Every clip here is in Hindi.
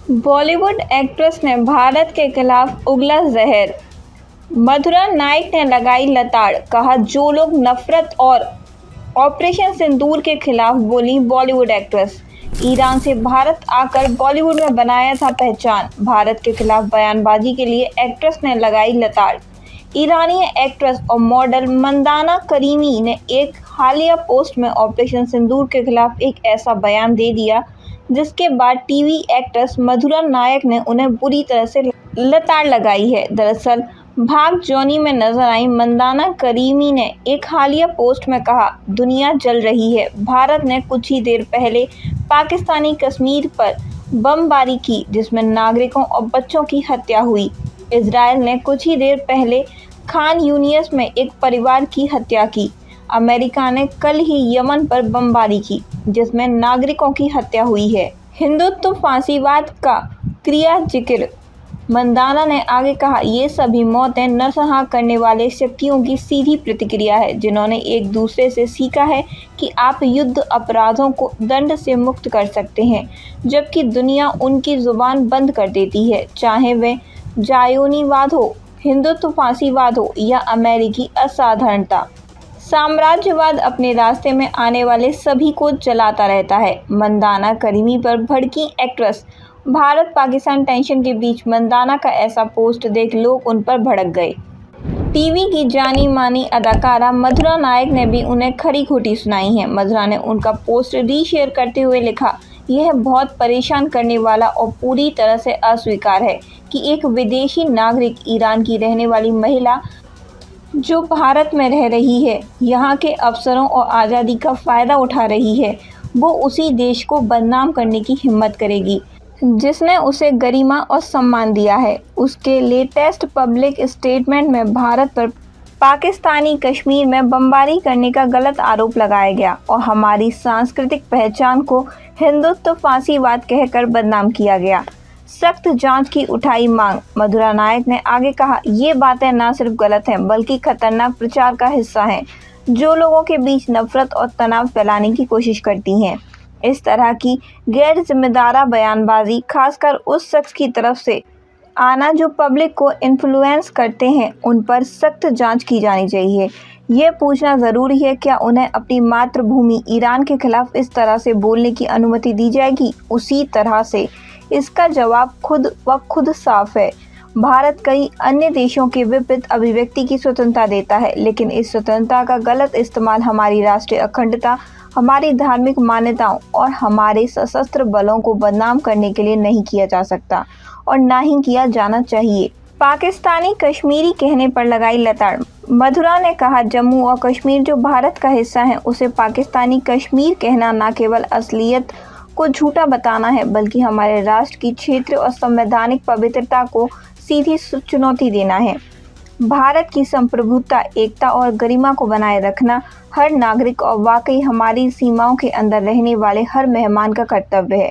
बॉलीवुड एक्ट्रेस ने भारत के खिलाफ उगला जहर। मधुरा नाइक ने लगाई लताड़, कहा जो लोग नफरत और ऑपरेशन सिंदूर के खिलाफ बोली बॉलीवुड एक्ट्रेस। ईरान से भारत आकर बॉलीवुड में बनाया था पहचान, भारत के खिलाफ बयानबाजी के लिए एक्ट्रेस ने लगाई लताड़। ईरानी एक्ट्रेस और मॉडल मंदाना करीमी ने एक हालिया पोस्ट में ऑपरेशन सिंदूर के खिलाफ एक ऐसा बयान दे दिया जिसके बाद टीवी एक्ट्रेस मधुरा नायक ने उन्हें बुरी तरह से लताड़ लगाई है। दरअसल भाग जॉनी में नजर आई मंदाना करीमी ने एक हालिया पोस्ट में कहा, दुनिया जल रही है। भारत ने कुछ ही देर पहले पाकिस्तानी कश्मीर पर बमबारी की जिसमें नागरिकों और बच्चों की हत्या हुई। इजरायल ने कुछ ही देर पहले खान यूनिस में एक परिवार की हत्या की। अमेरिका ने कल ही यमन पर बमबारी की जिसमें नागरिकों की हत्या हुई है। हिंदुत्व फांसीवाद का क्रिया जिक्र। मंदाना ने आगे कहा, ये सभी मौतें नरसंहार करने वाले शक्तियों की सीधी प्रतिक्रिया है जिन्होंने एक दूसरे से सीखा है कि आप युद्ध अपराधों को दंड से मुक्त कर सकते हैं जबकि दुनिया उनकी जुबान बंद कर देती है, चाहे वे जायोनीवाद हो, हिंदुत्व फांसीवाद हो या अमेरिकी असाधारणता। साम्राज्यवाद अपने रास्ते में आने वाले सभी को जलाता रहता है। मंदाना करीमी पर भड़की एक्ट्रेस। भारत पाकिस्तान टेंशन के बीच मंदाना का ऐसा पोस्ट देख लोग उन पर भड़क गए। टीवी की जानी मानी अदाकारा मधुरा नायक ने भी उन्हें खरी खोटी सुनाई है। मधुरा ने उनका पोस्ट रीशेयर करते हुए लिखा, यह बहुत परेशान करने वाला और पूरी तरह से अस्वीकार है कि एक विदेशी नागरिक ईरान की रहने वाली महिला जो भारत में रह रही है, यहाँ के अवसरों और आज़ादी का फ़ायदा उठा रही है, वो उसी देश को बदनाम करने की हिम्मत करेगी जिसने उसे गरिमा और सम्मान दिया है। उसके लेटेस्ट पब्लिक स्टेटमेंट में भारत पर पाकिस्तानी कश्मीर में बमबारी करने का गलत आरोप लगाया गया और हमारी सांस्कृतिक पहचान को हिंदुत्व फांसीवाद कहकर बदनाम किया गया। सख्त जांच की उठाई मांग। मधुरा नायक ने आगे कहा, ये बातें न सिर्फ गलत हैं बल्कि खतरनाक प्रचार का हिस्सा हैं जो लोगों के बीच नफरत और तनाव फैलाने की कोशिश करती हैं। इस तरह की गैर जिम्मेदार बयानबाजी खासकर उस शख्स की तरफ से आना जो पब्लिक को इन्फ्लुएंस करते हैं, उन पर सख्त जांच की जानी चाहिए। ये पूछना ज़रूरी है, क्या उन्हें अपनी मातृभूमि ईरान के खिलाफ इस तरह से बोलने की अनुमति दी जाएगी? उसी तरह से इसका जवाब खुद साफ है। भारत कई अन्य देशों के विपरीत अभिव्यक्ति की स्वतंत्रता देता है, लेकिन इस स्वतंत्रता का गलत इस्तेमाल हमारी राष्ट्रीय अखंडता, हमारी धार्मिक मान्यताओं और हमारे सशस्त्र बलों को बदनाम करने के लिए नहीं किया जा सकता और ना ही किया जाना चाहिए। पाकिस्तानी कश्मीरी कहने पर लगाई लताड़। मधुरा ने कहा, जम्मू और कश्मीर जो भारत का हिस्सा है उसे पाकिस्तानी कश्मीर कहना न केवल असलियत को झूठा बताना है बल्कि हमारे राष्ट्र की क्षेत्र और संवैधानिक पवित्रता को सीधी चुनौती देना है। भारत की संप्रभुता, एकता और गरिमा को बनाए रखना हर नागरिक और वाकई हमारी सीमाओं के अंदर रहने वाले हर मेहमान का कर्तव्य है।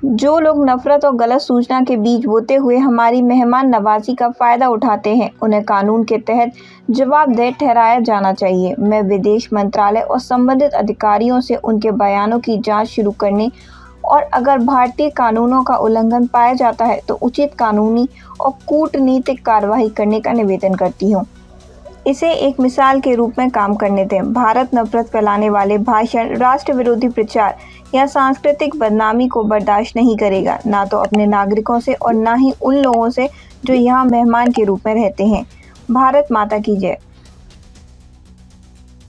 जो लोग नफरत और गलत सूचना के बीच बोते हुए हमारी मेहमान नवाजी का फ़ायदा उठाते हैं, उन्हें कानून के तहत जवाबदेह ठहराया जाना चाहिए। मैं विदेश मंत्रालय और संबंधित अधिकारियों से उनके बयानों की जांच शुरू करने और अगर भारतीय कानूनों का उल्लंघन पाया जाता है तो उचित कानूनी और कूटनीतिक कार्रवाई करने का निवेदन करती हूँ। इसे एक मिसाल के रूप में काम करने दें। भारत नफरत फैलाने वाले भाषण, राष्ट्र विरोधी प्रचार या सांस्कृतिक बदनामी को बर्दाश्त नहीं करेगा, ना तो अपने नागरिकों से और ना ही उन लोगों से जो यहाँ मेहमान के रूप में रहते हैं। भारत माता की जय।